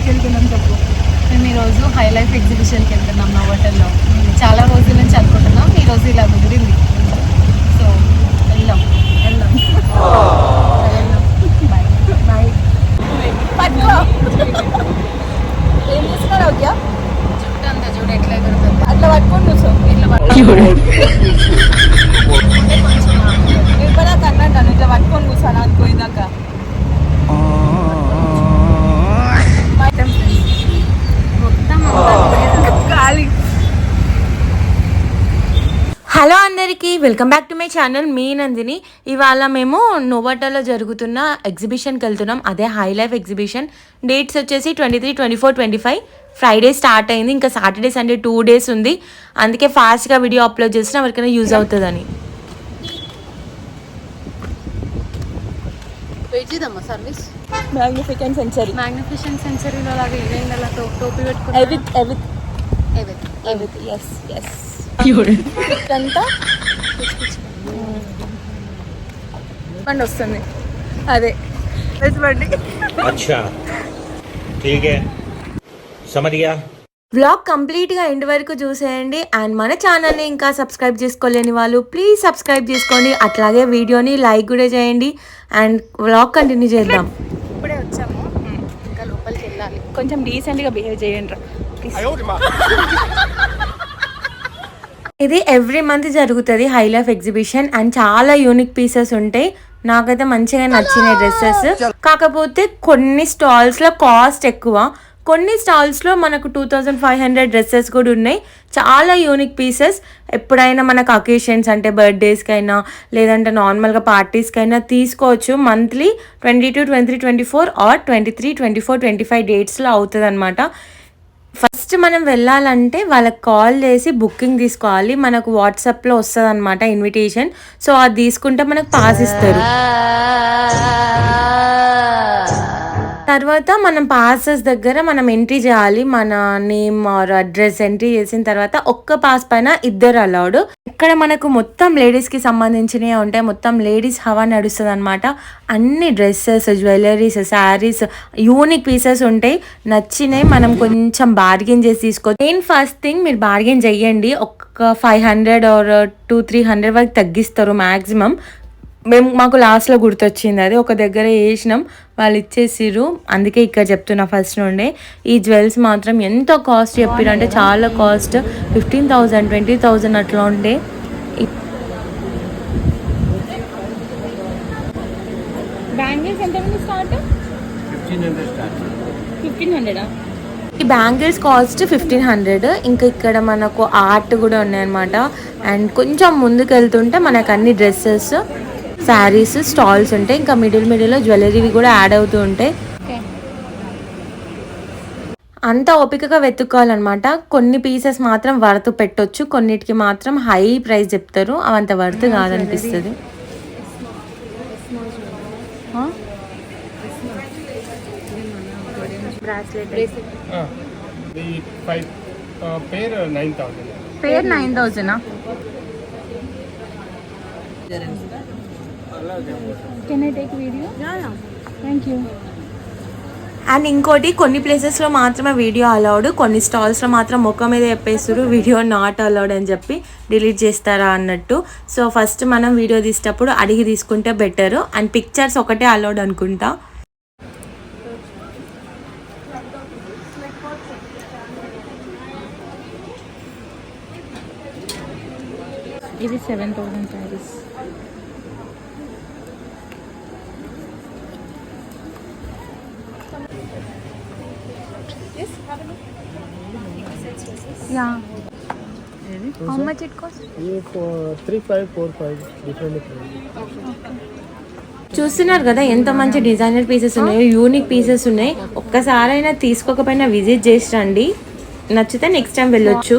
వెళ్తున్నాం చెప్పు? మేము ఈరోజు హై లైఫ్ ఎగ్జిబిషన్కి వెళ్తున్నాం నా హోటల్లో. చాలా రోజుల నుంచి అనుకుంటున్నాం, ఈరోజు ఇలా కుదిరింది. సో వెళ్దాం వెళ్దాం బాయ్ బాయ్. ఏం చేస్తున్నారు ఓకే? చుట్టూ అంతా చూడు ఎట్లా ఎగురుతుంది. అట్లా పట్టుకొని కూర్చో. ఇట్లా ఇవ్వదాకా అన్నట్టు ఇట్లా పట్టుకొని కూర్చోను అనుకో ఇదాకా. హలో అందరికీ, welcome back to my channel. మీ నందిని. ఇవాళ మేము నోవాటోలో జరుగుతున్న ఎగ్జిబిషన్కి వెళ్తున్నాం. అదే హై లైఫ్ ఎగ్జిబిషన్. డేట్స్ వచ్చేసి 23, 24, 25. ఫ్రైడే స్టార్ట్ అయింది. ఇంకా సాటర్డే సండే 2 days ఉంది. అందుకే ఫాస్ట్గా వీడియో అప్లోడ్ చేసినా ఎవరికైనా యూజ్ అవుతుందని. సర్వీస్ మ్యాగ్నిఫికెంట్ సెంచరీలో లాగా ఏదైంది అలా టోపీ పెట్టుకుని అంతా బండి వస్తుంది. అదే బండి. వ్లాగ్ కంప్లీట్గా ఎండ్ వరకు చూసేయండి. అండ్ మన ఛానల్ని ఇంకా సబ్స్క్రైబ్ చేసుకోలేని వాళ్ళు ప్లీజ్ సబ్స్క్రైబ్ చేసుకోండి. అట్లాగే వీడియోని లైక్ కూడా చేయండి. అండ్ వ్లాగ్ కంటిన్యూ చేద్దాం. ఇప్పుడే వచ్చాము, ఇంకా లోపలికి వెళ్ళాలి. కొంచెం డీసెంట్గా బిహేవ్ చేయండి. ఇది ఎవ్రీ మంత్ జరుగుతుంది హై లైఫ్ ఎగ్జిబిషన్. అండ్ చాలా యూనిక్ పీసెస్ ఉంటాయి. నాకైతే మంచిగా నచ్చినాయి డ్రెస్సెస్. కాకపోతే కొన్ని స్టాల్స్లో కాస్ట్ ఎక్కువ, కొన్ని స్టాల్స్లో మనకు 2500 డ్రెస్సెస్ కూడా ఉన్నాయి. చాలా యూనిక్ పీసెస్. ఎప్పుడైనా మనకు అకేషన్స్ అంటే బర్త్డేస్కైనా లేదంటే నార్మల్గా పార్టీస్కైనా తీసుకోవచ్చు. మంత్లీ 22, 23, 24 ఆర్ 23, 24, 25 డేట్స్లో అవుతుంది అనమాట. ఫస్ట్ మనం వెళ్ళాలంటే వాళ్ళకి కాల్ చేసి బుకింగ్ తీసుకోవాలి. మనకు వాట్సాప్లో వస్తుంది అనమాట ఇన్విటేషన్. సో అది తీసుకుంటే మనకు పాస్ ఇస్తారు. తర్వాత మనం పాసెస్ దగ్గర మనం ఎంట్రీ చేయాలి. మన నేమ్ ఆర్ అడ్రస్ ఎంట్రీ చేసిన తర్వాత ఒక్క పాస్ పైన 2 అలౌడ్. ఇక్కడ మనకు మొత్తం లేడీస్కి సంబంధించినవి ఉంటాయి. మొత్తం లేడీస్ హవా నడుస్తుంది అనమాట. అన్ని dresses, jewelleries, saris, unique pieces ఉంటాయి. నచ్చినాయి మనం కొంచెం బార్గెన్ చేసి తీసుకోవచ్చు. మెయిన్ ఫస్ట్ థింగ్ మీరు బార్గెన్ చెయ్యండి. ఒక 500 ఆర్ 200-300 వరకు తగ్గిస్తారు మ్యాక్సిమం. మాకు లాస్ట్లో గుర్తొచ్చింది అది. ఒక దగ్గర వేసినాం, వాళ్ళు ఇచ్చేసిర్రు. అందుకే ఇక్కడ చెప్తున్నా ఫస్ట్ నుండే. ఈ జ్యువెల్స్ మాత్రం ఎంత కాస్ట్ చెప్పారు అంటే చాలా కాస్ట్. 15,000, 20,000 అట్లా ఉండే. బ్యాంగిల్స్ ఎంత స్టార్ట్? 1500. ఈ బ్యాంగిల్స్ కాస్ట్ 1500. ఇంకా ఇక్కడ మనకు ఆర్ట్ కూడా ఉన్నాయన్నమాట. అండ్ కొంచెం ముందుకు వెళ్తుంటే మనకు అన్ని డ్రెస్సెస్, శారీస్ స్టాల్స్ ఉంటాయి. ఇంకా మిడిల్లో జ్యువెలరీ కూడా యాడ్ అవుతూ ఉంటాయి. అంతా ఓపికగా వెతుక్కోవాలన్నమాట. కొన్ని పీసెస్ మాత్రం వర్త్ పెట్టొచ్చు, కొన్నిటికి మాత్రం హై ప్రైస్ చెప్తారు. అవంత వర్త్ కాదనిపిస్తుంది. Pair 9,000. Can I take video? Yeah. Thank you. And ఇంకోటి, కొన్ని ప్లేసెస్లో మాత్రమే వీడియో అలౌడ్, కొన్ని స్టాల్స్లో మాత్రం ముఖం మీద చెప్పేస్తారు వీడియో నాట్ అలౌడ్ అని చెప్పి డిలీట్ చేస్తారా అన్నట్టు. సో ఫస్ట్ మనం వీడియో తీసేటప్పుడు అడిగి తీసుకుంటే బెటర్. అండ్ పిక్చర్స్ ఒకటే అలౌడ్ అనుకుంటా. ఇది 7,000 saris. Yeah. How much it cost? 3,545 different. చూస్తున్నారు కదా ఎంత మంచి డిజైనర్ పీసెస్ ఉన్నాయో, యూనిక్ పీసెస్ ఉన్నాయి. ఒక్కసారైనా తీసుకోకపోయినా విజిట్ చేసి రండి. నచ్చితే నెక్స్ట్ టైం వెళ్ళొచ్చు.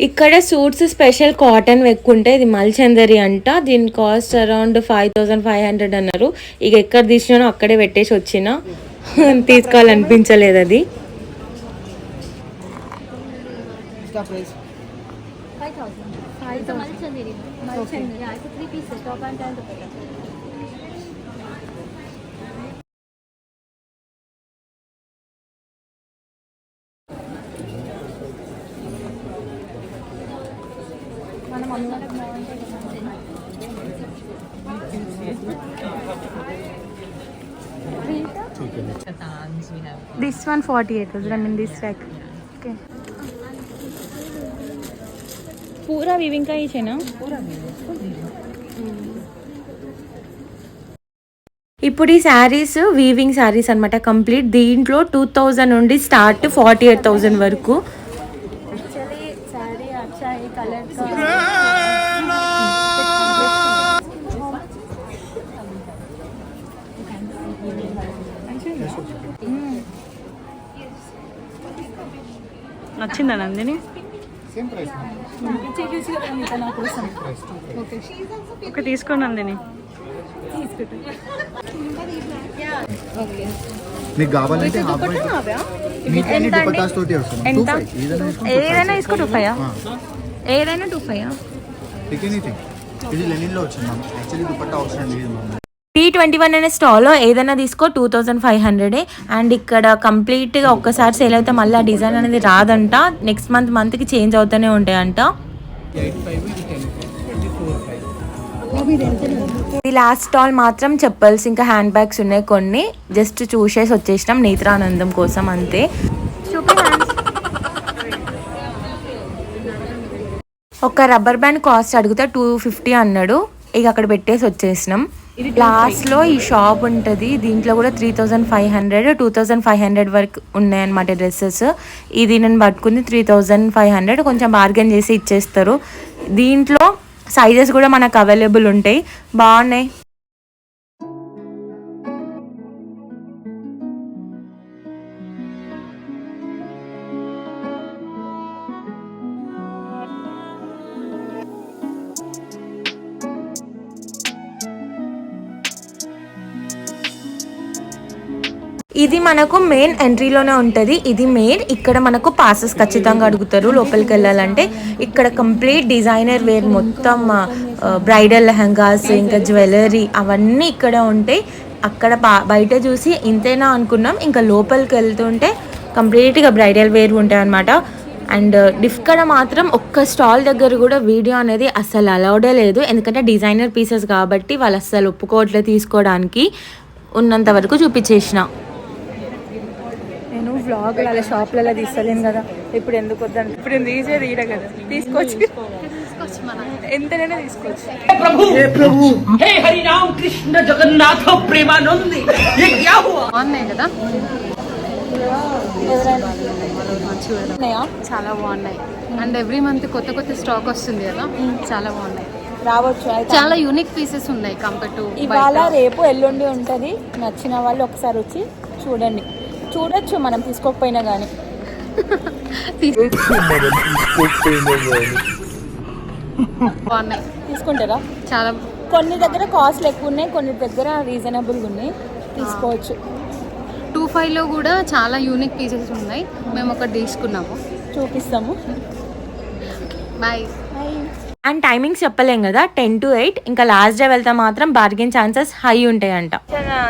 ఇక్కడ సూట్స్ స్పెషల్ కాటన్ ఎక్కుంటే ఇది మల్చందరి అంట. దీని కాస్ట్ అరౌండ్ 5,500 అన్నారు. ఇక ఎక్కడ తీసినానో అక్కడే పెట్టేసి వచ్చిన, తీసుకోవాలనిపించలేదు అది. 5,000. Okay. Yeah, it's a 3 pieces, top and tail dupatta. మనం అందరం బాగుంటాయి Katans we have. This one 48,000. I mean this rack. Okay. पूरा वीविंग का ही है ना? ఇప్పుడు ఈ శారీస్ వీవింగ్ శారీస్ అనమాట కంప్లీట్. దీంట్లో 2000 నుండి స్టార్ట్ 48,000 వరకు. एक्चुअली साड़ी अच्छा है कलर का నచ్చిందా నందిని? ఒక తీసుకోండి నందిని. మీకు కావాలంటే హాఫ్ మీట్ దుపట్టాస్ తోటి వస్తుంది. ఎంత? 25 ఏదైనా తీసుకో 25. ఏదైనా 25. Pick anything. ఇది లెనిన్ లో వచ్చింది మ్యామ్. యాక్చువల్లీ దుపట్టా అవసరం లేదు మ్యామ్. P21 అనే స్టాల్లో ఏదైనా తీసుకో 2500. అండ్ ఇక్కడ కంప్లీట్గా ఒక్కసారి సేల్ అయితే మళ్ళీ ఆ డిజైన్ అనేది రాదంట. నెక్స్ట్ మంత్కి చేంజ్ అవుతూనే ఉంటాయంట. 8.5 ఇది 10.5 ఇది లాస్ట్ స్టాల్ మాత్రం చెప్పల్స్ ఇంకా హ్యాండ్ బ్యాగ్స్ ఉన్నాయి కొన్ని. జస్ట్ చూసేసి వచ్చేసినాం నేత్రానందం కోసం అంతే. ఒక రబ్బర్ బ్యాండ్ కాస్ట్ అడిగితే 250 అన్నాడు. ఇక అక్కడ పెట్టేసి వచ్చేసినాం. లాస్ట్లో ఈ షాప్ ఉంటుంది. దీంట్లో కూడా 3500 2500 వరకు ఉన్నాయన్నమాట డ్రెస్సెస్. ఇది నేను పట్టుకుంది 3500. కొంచెం బార్గెన్ చేసి ఇచ్చేస్తారు. దీంట్లో సైజెస్ కూడా మనకు అవైలబుల్ ఉంటాయి, బాగున్నాయి. ఇది మనకు మెయిన్ ఎంట్రీలోనే ఉంటుంది. ఇది మెయిన్. ఇక్కడ మనకు పాసెస్ ఖచ్చితంగా అడుగుతారు లోపలికి వెళ్ళాలంటే. ఇక్కడ కంప్లీట్ డిజైనర్ వేర్ మొత్తం బ్రైడల్ లెహంగాస్ ఇంకా జ్యువెలరీ అవన్నీ ఇక్కడ ఉంటాయి. అక్కడ బయట చూసి ఇంతేనా అనుకున్నాం. ఇంకా లోపలికి వెళ్తుంటే కంప్లీట్గా బ్రైడల్ వేర్ ఉంటాయి అన్నమాట. అండ్ ఇక్కడ మాత్రం ఒక్క స్టాల్ దగ్గర కూడా వీడియో అనేది అస్సలు అలౌడే లేదు. ఎందుకంటే డిజైనర్ పీసెస్ కాబట్టి వాళ్ళు అస్సలు ఒప్పుకోవట్లేదు తీసుకోవడానికి. ఉన్నంత వరకు చూపించేసిన. నేను వ్లాగ్ అలా షాప్లలో తీస్తలేను కదా, ఇప్పుడు ఎందుకు వద్దాను. ఇప్పుడు నేను తీసేది ఈడ కదా, తీసుకోవచ్చు ఎంతైనా తీసుకోవచ్చు. हे हरि राम कृष्ण जगन्नाथ प्रेमानंद ये क्या हुआ? బాగున్నాయి కదా, ఉన్నాయా? చాలా బాగున్నాయి. అండ్ ఎవ్రీ మంత్ కొత్త కొత్త స్టాక్ వస్తుంది కదా, చాలా బాగున్నాయి. రావచ్చు. చాలా యూనిక్ పీసెస్ ఉన్నాయి కంపేర్ టు ఇవాళ రేపు ఎల్లుండి ఉంటుంది. నచ్చిన వాళ్ళు ఒకసారి వచ్చి చూడండి, చూడొచ్చు మనం తీసుకోకపోయినా కానీ. బాగున్నాయి, తీసుకుంటారా? చాలా. కొన్ని దగ్గర కాస్ట్లు ఎక్కువ ఉన్నాయి, కొన్ని దగ్గర రీజనబుల్గా ఉన్నాయి, తీసుకోవచ్చు. 25లో కూడా చాలా యూనిక్ పీసెస్ ఉన్నాయి. మేము ఒకటి తీసుకున్నాము, చూపిస్తాము. బాయ్. అండ్ టైమింగ్స్ చెప్పలేం కదా, 10 to 8. ఇంకా లాస్ట్ డే వెళ్తే మాత్రం బార్గెన్ ఛాన్సెస్ హై ఉంటాయంట.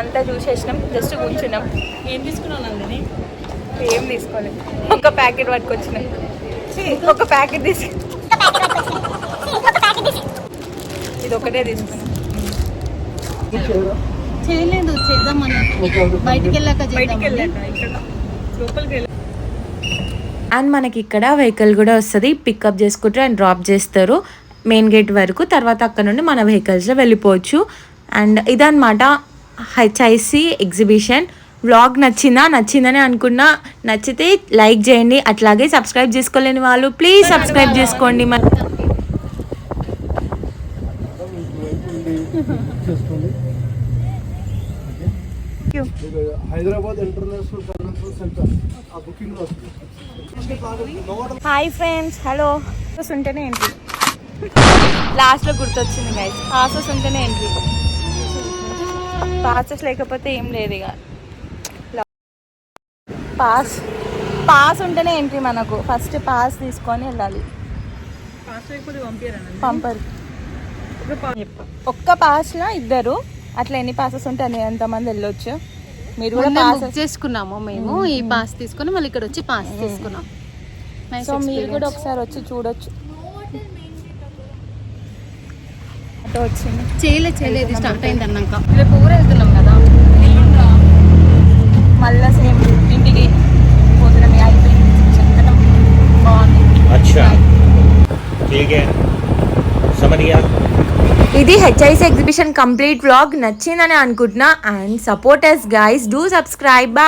అంతా చూసేసినాం, జస్ట్ కూర్చున్నాం. ఏం తీసుకున్నాం నందిని? ఏం తీసుకోలేదు, ఒక ప్యాకెట్ పట్టుకొచ్చినాం. ఒక ప్యాకెట్ ఇది ఒకటే తీసుకున్నాం. చేయలేదు, చేద్దామని బయటికి వెళ్ళాక అండ్ మనకి ఇక్కడ వెహికల్ కూడా వస్తుంది, పికప్ చేసుకుంటారు అండ్ డ్రాప్ చేస్తారు మెయిన్ గేట్ వరకు. తర్వాత అక్కడ నుండి మన వెహికల్స్లో వెళ్ళిపోవచ్చు. అండ్ ఇదన్నమాట హెచ్ఐసి ఎగ్జిబిషన్. వ్లాగ్ నచ్చిందని అనుకున్నా. నచ్చితే లైక్ చేయండి, అట్లాగే సబ్స్క్రైబ్ చేసుకోలేని వాళ్ళు ప్లీజ్ సబ్స్క్రైబ్ చేసుకోండి. హైదరాబాద్ ఇంటర్నేషనల్ ఫైనాన్షియల్ సెంటర్ ఆ బుకింగ్ లో వస్తుంది. Hi friends, hello. పాసెస్ ఉంటేనే ఎంట్రీ. లాస్ట్లో గుర్తొచ్చింది గైస్, పాసెస్ ఉంటేనే ఎంట్రీ. పాసెస్ లేకపోతే ఏం లేదు. ఇక పాస్ ఉంటేనే ఎంట్రీ మనకు. ఫస్ట్ పాస్ తీసుకొని వెళ్ళాలి. పంపరు. ఒక్క పాస్లో ఇద్దరు, అట్లా ఎన్ని పాసెస్ ఉంటే ఎంతమంది వెళ్ళొచ్చు. మీరు కూడా పాస్ బుక్ చేసుకున్నాము మేము, ఈ పాస్ తీసుకుని మళ్ళీ ఇక్కడ వచ్చి పాస్ తీసుకున్నాం. సో మీరు కూడా ఒకసారి వచ్చి చూడొచ్చు. అటు వచ్చింది చేయలేదు స్టార్ట్ అయింది అన్నాక. రేపు ఊరు వెళ్తున్నాం కదా, మళ్ళీ సేమ్ ఇంటికి పోతున్నాం. అయిపోయింది, చెప్తాం. బాగుంది. अच्छा ठीक है समझ गया. ఇది హెచ్ఐసి ఎగ్జిబిషన్ కంప్లీట్ వ్లాగ్ నచ్చిందని అనుకుంటున్నా. And supporters guys, do subscribe.